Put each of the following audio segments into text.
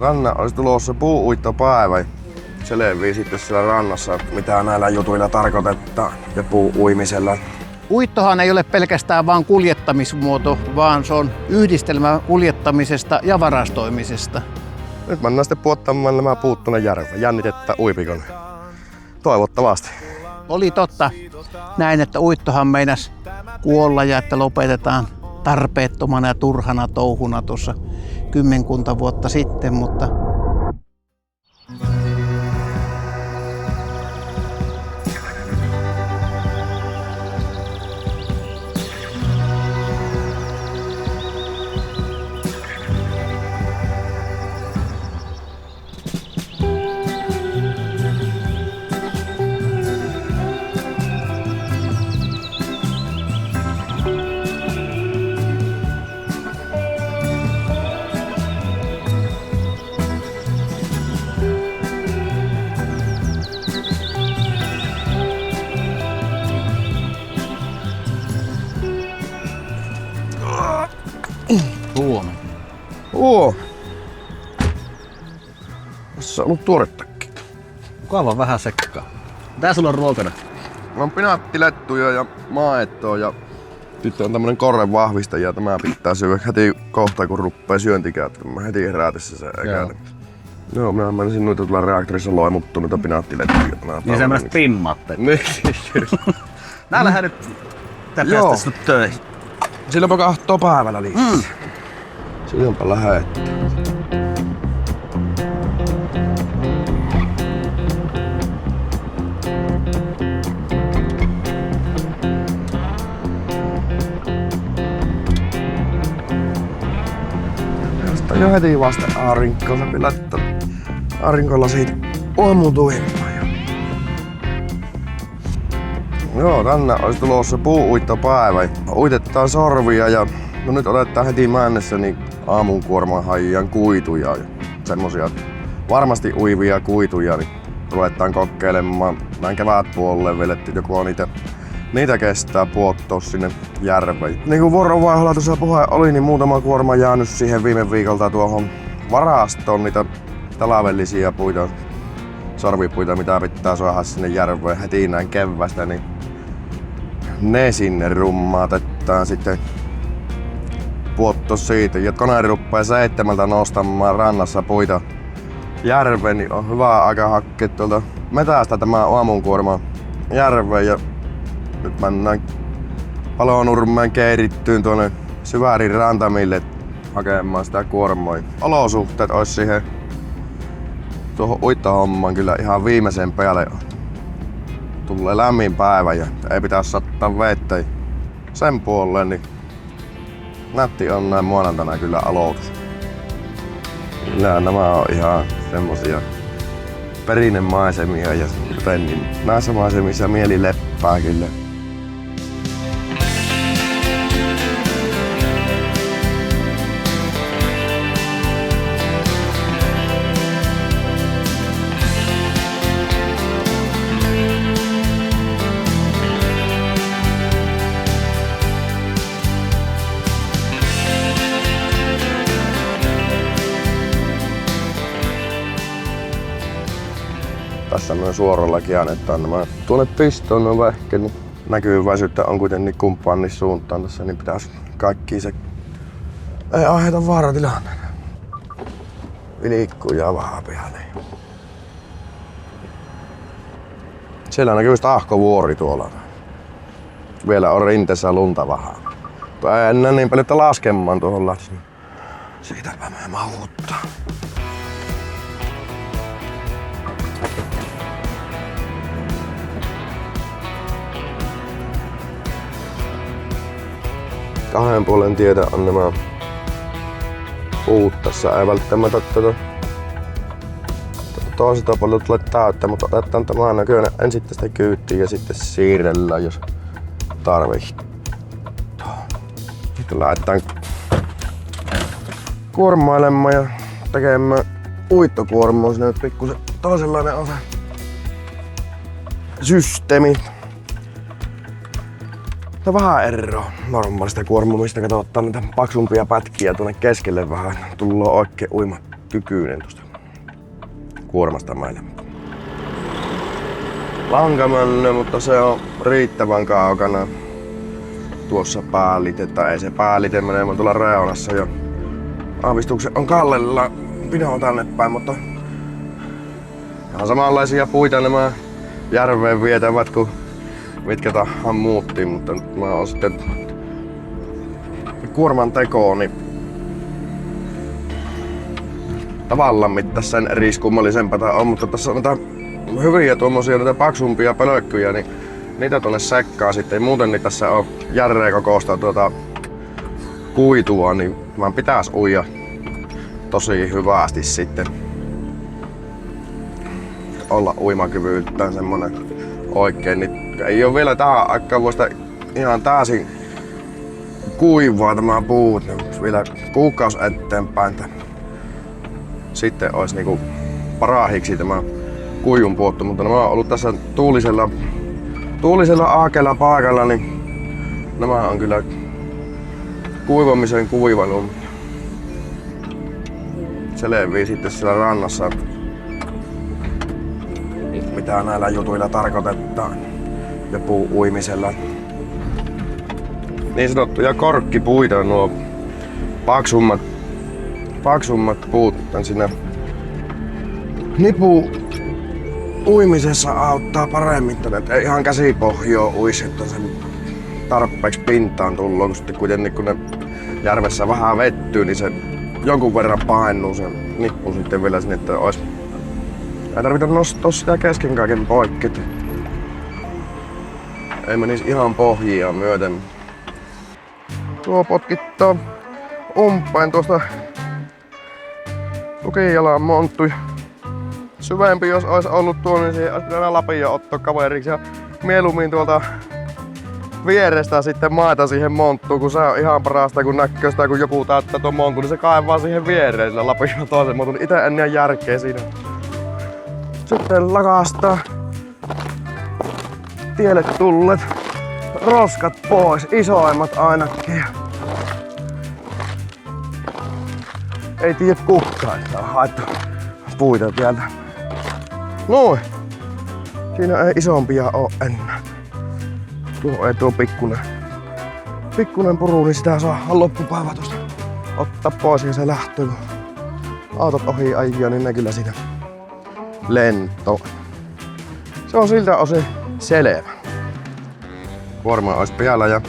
Ranna olisi tulossa puuuittopäivä. Selvii sitten siellä rannassa, mitä näillä jutuilla tarkoitetaan ja puuuimisella. Uittohan ei ole pelkästään vain kuljettamismuoto, vaan se on yhdistelmä kuljettamisesta ja varastoimisesta. Nyt mennään sitten puottamaan nämä puut tuonne järveen. Jännitettä uipikon. Toivottavasti. Oli totta näin, että uittohan meinasi kuolla ja että lopetetaan tarpeettomana ja turhana touhuna tuossa kymmenkunta vuotta sitten, mutta Tässä on ollut tuorettakin. Kaiva vähän sekkaa. Tää sulla on ruokana? On pinaattilettuja ja maetoa ja sitten on tämmönen korren vahvistaja. Tämä pitää syödä heti kohta kun ruppee syöntikään. Mä heti herätessä se äkäinen. Joo, minä menisin noita tuolla reaktorissa loimuttu noita pinaattilettuja. Niin semmoiset pimmatte. Niin. Nää lähden nyt päästä sut töihin. Silloinpa kahtoo päivällä liikkeen. Silloinpa lähettä. Jo heti vasta aurinkoon, se pilattaa aurinkolla siitä aamutuimaan. Joo, tänne olisi tulossa puuuittopäivä. Uitetaan sorvia ja no nyt otetaan heti mennessä niin aamunkuorman hajijan kuituja ja semmosia varmasti uivia kuituja, niin ruvetaan kokeilemaan näin kevätpuolelle vielä, että joku on niitä kestää puottoa sinne järveen. Niin kuin vuoronvaiheella tuossa puhe oli, niin muutama kuorma jäänyt siihen viime viikolta tuohon varastoon niitä talavellisia puita, sorvipuita, mitä pitää saada sinne järveen heti näin keväästä, niin ne sinne rummaatetaan sitten puotto siitä. Ja kone ruppee 7 nostamaan rannassa puita järveen, niin on hyvä aika hakkea tuolta metästä tämä aamunkuorma järveen. Ja nyt mennään Palonurmeen keirittyyn tuonne Syvärin rantamille hakemaan sitä kuormaa. Olosuhteet olisi siihen tuohon uittohommaan kyllä ihan viimeisen päälle. Tulee lämmin päivä ja ei pitäisi sattaa vettä sen puolelle, niin nätti on näin maanantaina kyllä aloitus. Kyllä nämä on ihan semmosia perinnemaisemia ja joten niin näissä maisemissa mieli leppää kyllä. Tässä myös suorallakin annetaan nämä tuonne pistoon on vehke, niin näkyväisyyttä on kuitenkin kumppanin suuntaan tässä, niin pitäisi kaikki se ei aiheuta vaaratilanne. Liikkuu ja vähän pihalle. Siellä näkyy just ahkovuori tuolla. Vielä on rinteessä lunta vähän. Ei enää niin paljon laskemaan tuohon lähti. Siitäpä me mahuuttaa. Kahden puolen tietä on nämä puut tässä. Ei välttämättä toiselta puolelta tule täyttä, mutta otetaan tämän näköinen ensin tästä kyyttiin ja sitten siirrellään, jos tarvitsee. Sitten lähdetään kuormailemaan ja tekemään uittokuormaa. Siinä nyt pikkusen toisenlainen on se systeemi. Tämä on vähän eroa normaalista kuormamista. Kato, ottaa niitä paksumpia pätkiä tuonne keskelle vähän. Tullaan oikein kykyinen tuosta kuormasta meille. Lankamänny, mutta se on riittävän kaukana. Tuossa päälite, tai ei se päälite menee, vaan tuolla reunassa jo. Aavistukset on kallella pinoa tänne päin, mutta ihan samanlaisia puita nämä järveen vietävät kuin mitkä tahan muuttiin, mutta nyt mä oon sitten kuorman tekoon, niin tavallaan mittas sen eriskummallisempaa on, mutta tässä on näitä hyviä tuommoisia näitä paksumpia pölkkyjä, niin niitä tuonne sekkaan sitten. Muuten niin tässä on järreen kokoista kuitua, niin vaan pitäis uida tosi hyvästi sitten. Olla uimakyvyltään semmonen oikein, niin ei oo vielä tähän aikaan vuosta ihan täysin kuivaa tämä puut, niin vielä kuukausi eteenpäin. Sitten olisi niinku parahiksi tämä kuivun puuttu, mutta nämä on ollut tässä tuulisella aakeella paikalla, niin nämä on kyllä kuivamisen kuivannut. Selvii sitten siellä rannassa, mitä näillä jutuilla tarkoitetaan ja puu-uimisella. Niin sanottuja korkkipuita, nuo paksummat puut siinä nipu uimisessa auttaa paremmin, että ei ihan käsipohjoa uisi, että sen tarpeeksi pintaan tullut, kun sitten kuitenkin kun ne järvessä vähän vettyy, niin se jonkun verran painuu sen nippu sitten vielä sinne, että ei tarvita nostaa sitä kesken kaiken poikki. Ei menisi ihan pohjia myöten. Tuo potkittaa umpeen tuosta tukijalan monttu. Syvempi jos olisi ollut tuo, niin siihen olisi pitänyt lapia ottaa kaveriksi ja mieluummin tuolta vierestä sitten maata siihen monttuun, kun se on ihan parasta, kun näkee sitä, kun joku täyttää tuon montun, niin se kaivaa siihen viereen sillä lapilla toisen montun. Ite en ihan järkeä siinä. Sitten lakastaa tielle tullet roskat pois, isoimmat ainakin. Ei tiedä kukaan, että on haettu puita täältä. Noin. Siinä ei isompia oo enää. Tuo ei tuo pikkunen puru, niin sitä saa loppupäivä tuosta ottaa pois ja se lähtee. Kun autot ohi ajia, niin ne kyllä siitä lento. Se on siltä osin selvä. Kuorma olisi päällä ja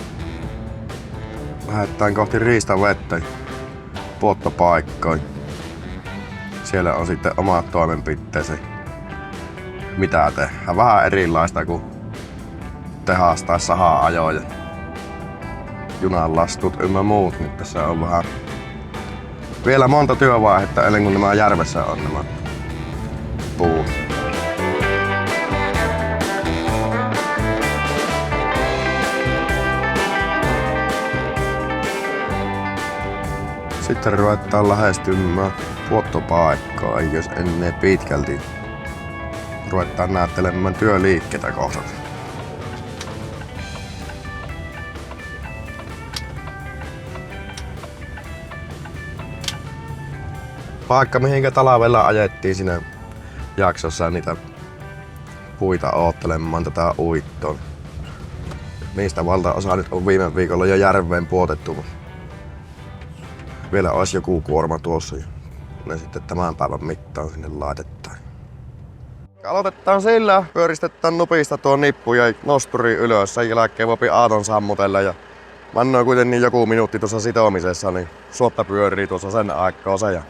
lähdetään kohti riistavettä puottopaikkoin. Siellä on sitten omat toimenpiteensä, mitä tehdään. Vähän erilaista kuin tehas tai saha-ajoja. Junan lastut ynnä muut. Nyt tässä on vähän vielä monta työvaihetta ennen kuin nämä järvessä on nämä puut. Sitten ruvetaan lähestymään puottopaikkaa, jos ennen pitkälti ruvetaan näyttelemään työliikkeitä kohdat. Paikka mihinkä talvella ajettiin siinä jaksossa niitä puita oottelemaan tätä uittoon. Niistä valtaosa nyt on viime viikolla jo järveen puotettu. Vielä olisi joku kuorma tuossa ja ne sitten tämän päivän mittaan sinne laitetaan. Aloitetaan sillä, pyöristetään nupista tuo nippu ja nosturi ylös. Sen jälkeen voi aaton sammutella ja mä annoin kuitenkin joku minuutti tuossa sitomisessa, niin suotta pyörii tuossa sen aikaa se ja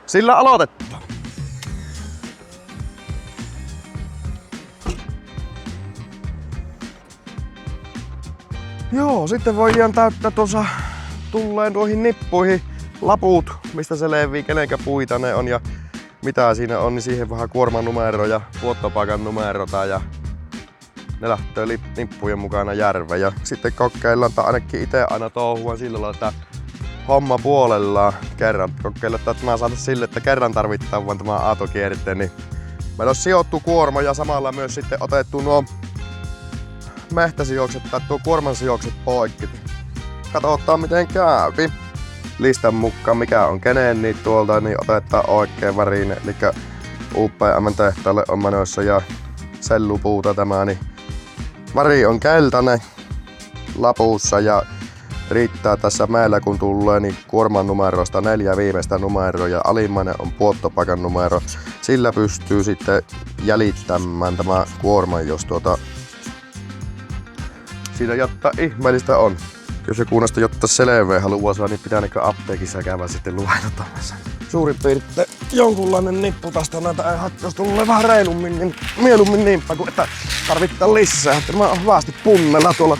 sillä aloitetaan. Joo, sitten voidaan täyttää tuossa tulleen tuoihin nippuihin laput, mistä se leviää, kenenkä puita ne on ja mitä siinä on, niin siihen vähän kuormanumero ja puottopaikan numerota ja ne lähtee nippujen mukana järveen. Ja sitten kokeillaan, tai ainakin itse aina touhuan sillä lailla, että homma puolellaan kerran. Kokeillaan, että mä saatan sille, että kerran tarvitaan vaan tämä aatokierteen, niin meillä on sijoittu kuorma ja samalla myös sitten otettu nuo mehtäsijoukset tai tuo kuorman sijoukset poikki. Katsotaan miten käypi. listan mukaan mikä on kenen, niin tuolta niin otetaan oikein värin. Eli UPM tehtaalle on menossa ja sellupuuta tämä, niin väri on keltainen lapussa ja riittää tässä meillä kun tulee niin kuorman numerosta 4 viimeistä numeroa ja alimmainen on puottopaikan numero. Sillä pystyy sitten jäljittämään tämä kuorma, jos siinä jotta ihmeellistä on. Jos joku näistä jotta selveä haluaa saada, niin pitää apteekissa käydä sitten luenottamassa. Suurin piirtein jonkunlainen nippu tästä näitä ei jos tulee vähän reilummin, niin mieluummin niinpä kuin että tarvittaa lisää. Tämä on hyvästi punnella tuolla.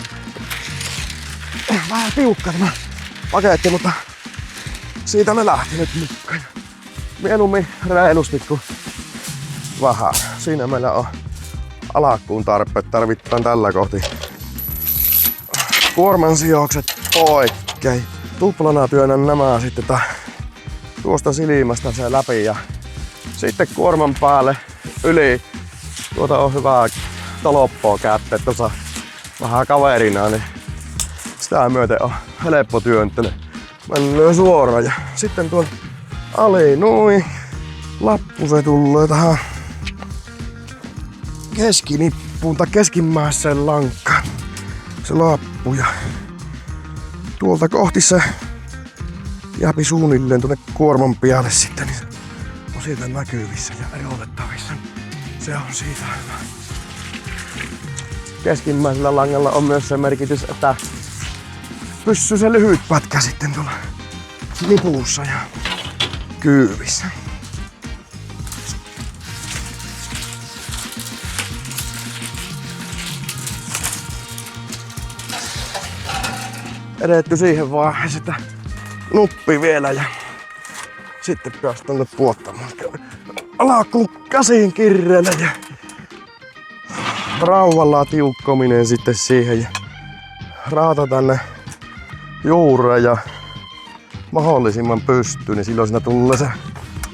Vähän tiukka tämä paketti, mutta siitä ne lähti nyt mukaan. Mieluummin reilusti kuin vähän. Siinä meillä on alakkuun tarpeet. Tarvitaan tällä kohti kuorman sijoukset oikein. Tuplana työnnän nämä sitten tuosta silmästä se läpi ja sitten kuorman päälle yli. Tuota on hyvää toloppoa käyttää tuossa vähän kaverina, niin sitä myöten on helppo työntely. Mennään suoraan ja sitten tuon ali noin. Lappu se tulee tähän keskinippuun tai keskimmäiseen lankkaan. Se lappu ja tuolta kohti se jääpi suunnilleen tuonne kuorman päälle sitten, niin se on siitä näkyvissä ja erotettavissa. Se on siitä hyvä. Keskimmäisellä langalla on myös se merkitys, että pysyy se lyhyt pätkä sitten tuolla nipussa ja kyyvissä. Edetty siihen vaiheeseen, että nuppi vielä ja sitten päästään puottamaan. Alakkuun käsiin kirreellä ja rauvalla tiukkominen sitten siihen ja raata tänne juureen ja mahdollisimman pystyyn, niin silloin siinä tulee se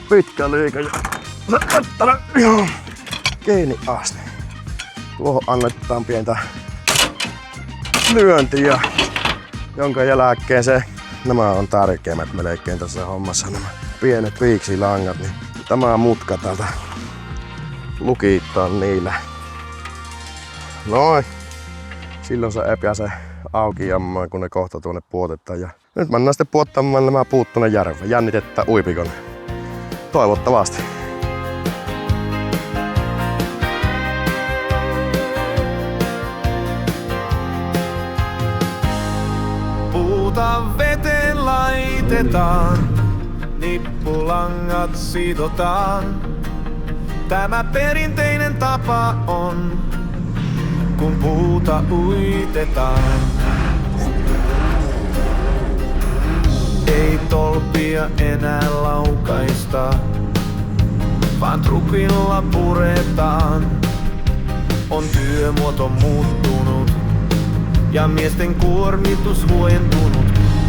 pitkä liika ja se ottaa ihan kiinni asti. Tuohon annetaan pientä lyöntiä, jonka jälkeen nämä on tärkeimmät melkein tässä hommassa, nämä pienet viiksilangat, niin tämä mutka täältä lukittaan niillä. Noin. Silloin se ei pääse auki jammaan, kun ne kohta tuonne puotetaan. Ja nyt mennään sitten puottamaan nämä puut tuonne järveen. Jännitettä uipikon. Toivottavasti. Puuta veteen laitetaan, nippulangat sidotaan. Tämä perinteinen tapa on, kun puuta uitetaan. Ei tolpia enää laukaista, vaan trukilla puretaan. On työmuoto muuttunut ja miesten kuormitus huojentunut.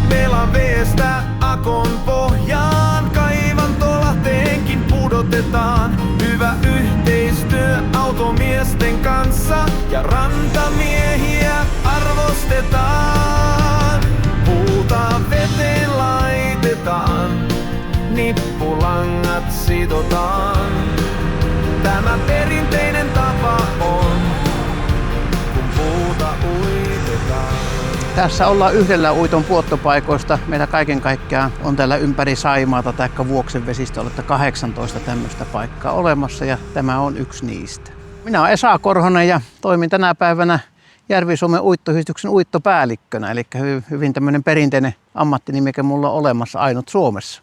Mela veestä akon pohjaan, kaivantolahteenkin pudotetaan. Hyvä yhteistyö automiesten kanssa ja rantamiehiä arvostetaan. Puuta veteen laitetaan, nippulangat sidotaan. Tämä perinteinen tapa on, kun puuta uitetaan. Tässä ollaan yhdellä uiton puottopaikoista. Meillä kaiken kaikkiaan on täällä ympäri Saimaata tai Vuoksen vesistöllä 18 tämmöistä paikkaa olemassa ja tämä on yksi niistä. Minä olen Esa Korhonen ja toimin tänä päivänä Järvi-Suomen uittoyhdistyksen uittopäällikkönä, eli hyvin tämmöinen perinteinen ammattinimike mulla on olemassa, ainut Suomessa.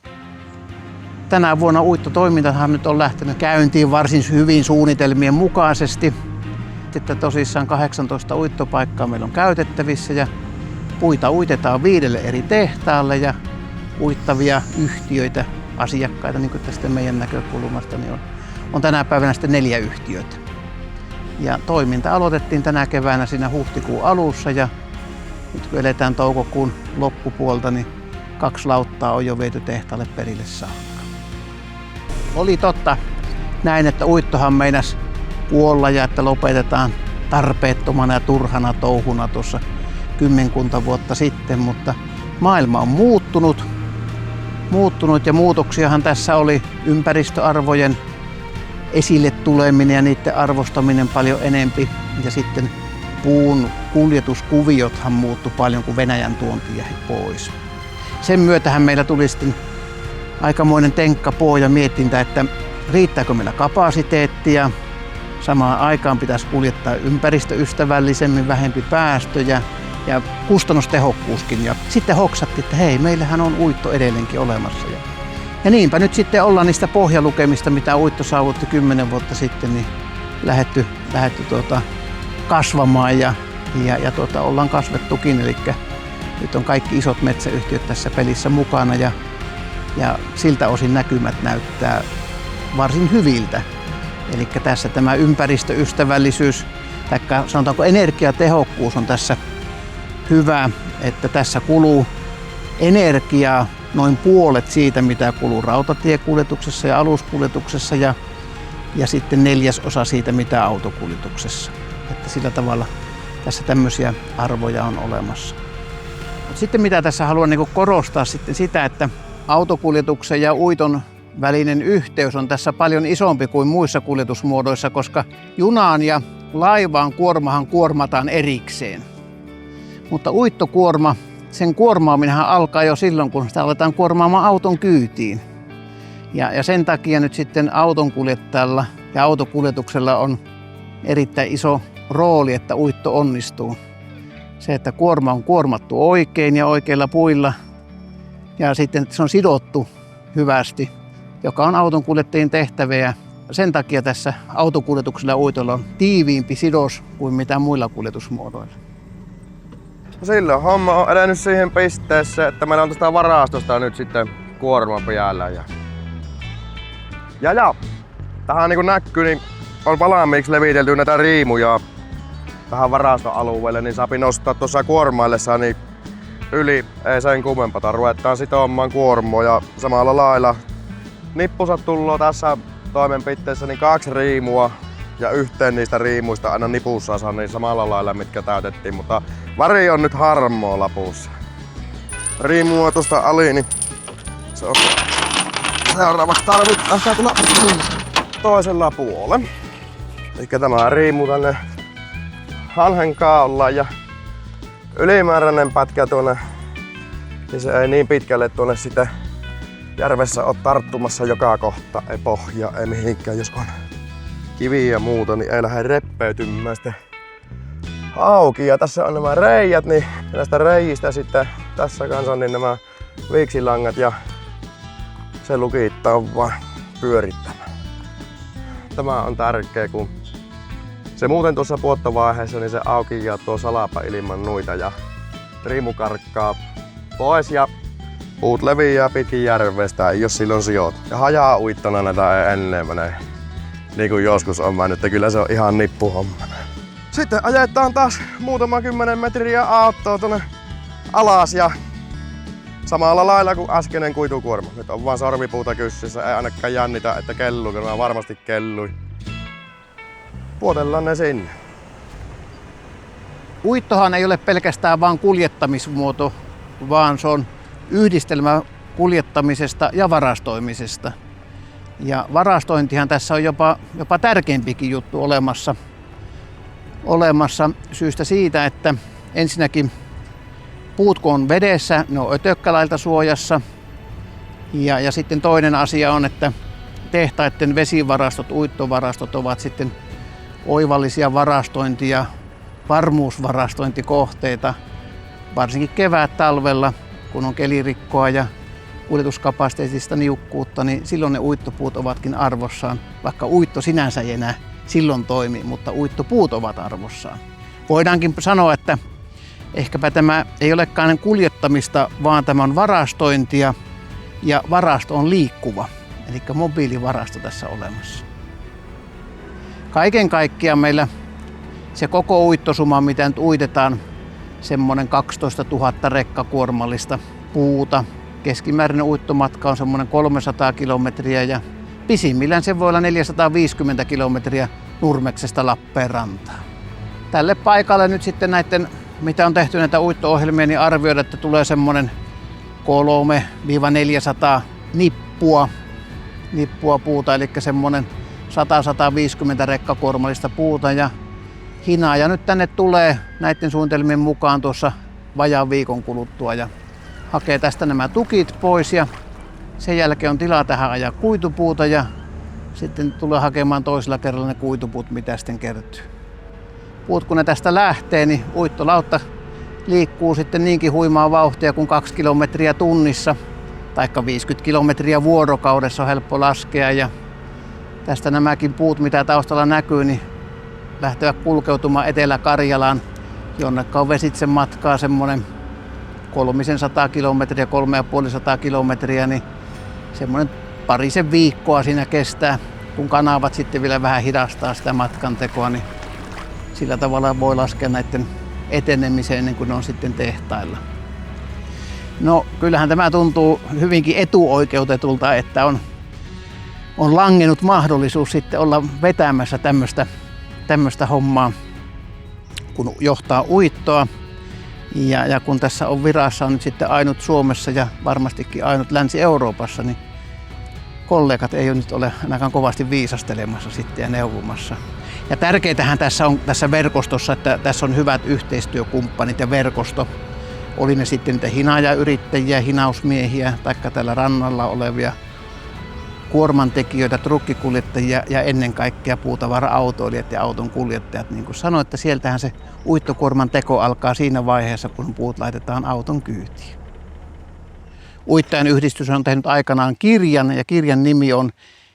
Tänä vuonna uittotoimintahan nyt on lähtenyt käyntiin varsin hyvin suunnitelmien mukaisesti. Sitten tosissaan 18 uittopaikkaa meillä on käytettävissä ja puita uitetaan 5 eri tehtaalle ja uittavia yhtiöitä, asiakkaita, niin kuin tästä meidän näkökulmasta, niin on tänä päivänä sitten 4 yhtiötä. Ja toiminta aloitettiin tänä keväänä siinä huhtikuun alussa ja nyt kun eletään toukokuun loppupuolta, niin 2 lauttaa on jo viety tehtaalle perille saakka. Oli totta näin, että uittohan meinasi kuolla ja että lopetetaan tarpeettomana ja turhana touhuna tuossa 10 vuotta sitten, mutta maailma on muuttunut muuttunut ja muutoksiahan tässä oli ympäristöarvojen esille tuleminen ja niiden arvostaminen paljon enempi. Ja sitten puun kuljetuskuviothan muuttui paljon, kun Venäjän tuonti jäi pois. Sen myötähän meillä tuli sitten aikamoinen tenkkapoo ja mietintä, että riittääkö meillä kapasiteettia. Samaan aikaan pitäisi kuljettaa ympäristöystävällisemmin, vähempi päästöjä ja kustannustehokkuuskin. Ja sitten hoksattiin, että hei, meillähän on uitto edelleenkin olemassa. Ja niinpä nyt sitten ollaan niistä pohjalukemista, mitä uitto saavutti 10 vuotta sitten, niin lähdetty kasvamaan ja ollaan kasvettukin. Eli nyt on kaikki isot metsäyhtiöt tässä pelissä mukana ja siltä osin näkymät näyttää varsin hyviltä. Eli tässä tämä ympäristöystävällisyys, tai sanotaanko energiatehokkuus on tässä hyvä, että tässä kuluu energiaa noin puolet siitä, mitä kuluu rautatiekuljetuksessa ja aluskuljetuksessa ja sitten 1/4 siitä, mitä autokuljetuksessa. Että sillä tavalla tässä tämmöisiä arvoja on olemassa. Mut sitten mitä tässä haluan korostaa sitten sitä, että autokuljetuksen ja uiton välinen yhteys on tässä paljon isompi kuin muissa kuljetusmuodoissa, koska junaan ja laivaan kuormahan kuormataan erikseen. Mutta uittokuorma, sen kuormaaminenhan alkaa jo silloin, kun sitä aletaan kuormaamaan auton kyytiin. Ja sen takia nyt sitten autonkuljettajalla ja autokuljetuksella on erittäin iso rooli, että uitto onnistuu. Se, että kuorma on kuormattu oikein ja oikeilla puilla ja sitten että se on sidottu hyvästi, joka on autonkuljettajien tehtävä. Ja sen takia tässä autokuljetuksella ja uitolla on tiiviimpi sidos kuin mitä muilla kuljetusmuodoilla. Silloin homma on edennyt siihen pisteeseen, että meillä on tästä varastosta nyt sitten kuorma päällä. Ja tähän niin kuin näkyy, niin on valmiiksi levitelty näitä riimuja tähän varastoalueelle, niin saapi nostaa tuossa kuormaillessa niin yli ei sen kummempata. Ruvetaan sitomaan kuormoa ja samalla lailla nippusat tulloo tässä toimenpiteessä niin 2 riimua ja yhteen niistä riimuista aina nipussa saa niin samalla lailla mitkä täytettiin, mutta väri on nyt harmaa lapussa. Riimua tuosta ali, niin se on seuraavaksi tarvitaan tulla toisella puolella. Eli tämä riimu tänne hanhen kaula ja ylimääräinen pätkä tuonne, niin se ei niin pitkälle tuonne sitten järvessä ole tarttumassa joka kohta, ei pohjaa, ei mihinkään. Jos on kiviä ja muuta, niin ei lähde reppeytymään sitten auki. Ja tässä on nämä reijät, niin näistä reijistä sitten tässä kanssa niin nämä viiksilangat ja se lukittaa vaan pyörittämään. Tämä on tärkeä, kun se muuten tuossa puottovaiheessa niin se auki ja tuo salapa ilman nuita ja riimu karkkaa pois ja puut leviää pitkin järvestä, ei jos silloin sijoit. Ja hajaa uittona näitä ei ennen mene, niin kuin joskus on mennyt, että kyllä se on ihan nippuhomma. Sitten ajetaan taas muutama 10 metriä autoa tuonne alas ja samalla lailla kuin äskeinen kuitukuorma. Nyt on vaan sormipuuta kyssissä, ei ainakaan jännitä, että kelluu, kun mä varmasti kellui. Puotellaan ne sinne. Uittohan ei ole pelkästään vain kuljettamismuoto, vaan se on yhdistelmä kuljettamisesta ja varastoimisesta. Ja varastointihan tässä on jopa tärkeämpikin juttu olemassa syystä siitä, että ensinnäkin puut kun on vedessä, ne on ötökkälailta suojassa. Ja sitten toinen asia on, että tehtaiden vesivarastot, uittovarastot ovat sitten oivallisia varastointi- ja varmuusvarastointikohteita, varsinkin kevät-talvella, kun on kelirikkoa ja kuljetuskapasiteetista niukkuutta, niin silloin ne uittopuut ovatkin arvossaan. Vaikka uitto sinänsä ei enää silloin toimi, mutta uittopuut ovat arvossaan. Voidaankin sanoa, että ehkäpä tämä ei olekaan kuljettamista, vaan tämä on varastointia ja varasto on liikkuva, eli mobiilivarasto tässä olemassa. Kaiken kaikkiaan meillä se koko uittosuma, mitä nyt uitetaan, semmoinen 12 000 rekkakuormallista puuta. Keskimääräinen uittomatka on semmoinen 300 kilometriä ja pisimmillään se voi olla 450 kilometriä Nurmeksesta Lappeenrantaan. Tälle paikalle nyt sitten näiden, mitä on tehty näitä uitto-ohjelmia, niin arvioida, että tulee semmoinen 300–400 nippua puuta, eli semmoinen 100–150 rekkakuormallista puuta ja hinaa. Ja nyt tänne tulee näiden suunnitelmien mukaan tuossa vajaan viikon kuluttua ja hakee tästä nämä tukit pois ja sen jälkeen on tilaa tähän ajaa kuitupuuta ja sitten tulee hakemaan toisella kerralla ne kuitupuut, mitä sitten kertyy. Puut kun ne tästä lähtee, niin uittolautta liikkuu sitten niinkin huimaa vauhtia kuin 2 kilometriä tunnissa, taikka 50 kilometriä vuorokaudessa on helppo laskea. Ja tästä nämäkin puut, mitä taustalla näkyy, niin lähtevät kulkeutumaan Etelä-Karjalaan, jonne on vesitse matkaa semmoinen 300 kilometriä, 350 kilometriä, niin semmoinen parisen viikkoa siinä kestää, kun kanavat sitten vielä vähän hidastaa sitä matkantekoa, niin sillä tavalla voi laskea näiden etenemiseen ennen kuin ne on sitten tehtailla. No kyllähän tämä tuntuu hyvinkin etuoikeutetulta, että on langennut mahdollisuus sitten olla vetämässä tämmöistä hommaa, kun johtaa uittoa. Ja kun tässä on virassa on nyt sitten ainut Suomessa ja varmastikin ainut Länsi-Euroopassa, niin kollegat ei nyt ole ainakaan kovasti viisastelemassa sitten ja neuvomassa. Ja tärkeintähän tässä on tässä verkostossa, että tässä on hyvät yhteistyökumppanit ja verkosto. Oli ne sitten niitä hinaajayrittäjiä, hinausmiehiä tai täällä rannalla olevia kuormantekijöitä, trukkikuljettajia ja ennen kaikkea puutavara-autoilijat ja auton kuljettajat. Niin kuin sanoin, että sieltähän se uittokuorman teko alkaa siinä vaiheessa, kun puut laitetaan auton kyytiin. Uittajan yhdistys on tehnyt aikanaan kirjan ja kirjan nimi on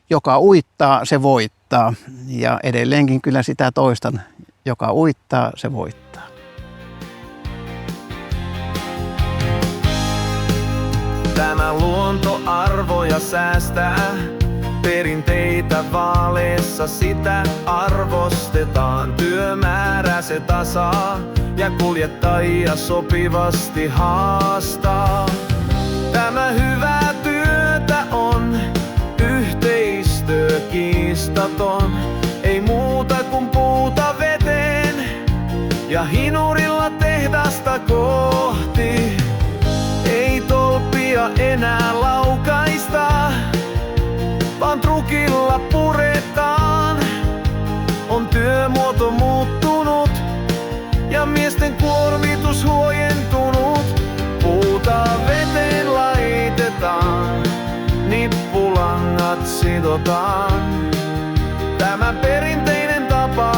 Joka uittaa, se voittaa. Ja edelleenkin kyllä sitä toistan. Joka uittaa, se voittaa. Tämä luontoarvoja säästää, perinteitä vaaleissa sitä arvostetaan. Työmäärä se tasaa ja kuljettajia sopivasti haastaa. Tämä hyvää työtä on, yhteistyö kiistaton. Ei muuta kuin puuta veteen ja hinurilla tehdasta kohti. Ei tolppia enää laukaista, vaan trukilla puretaan. On työmuoto muuttunut ja miesten kuormitus huojentunut. Puuta veteen laitetaan, nippulangat sidotaan. Tämä perinteinen tapa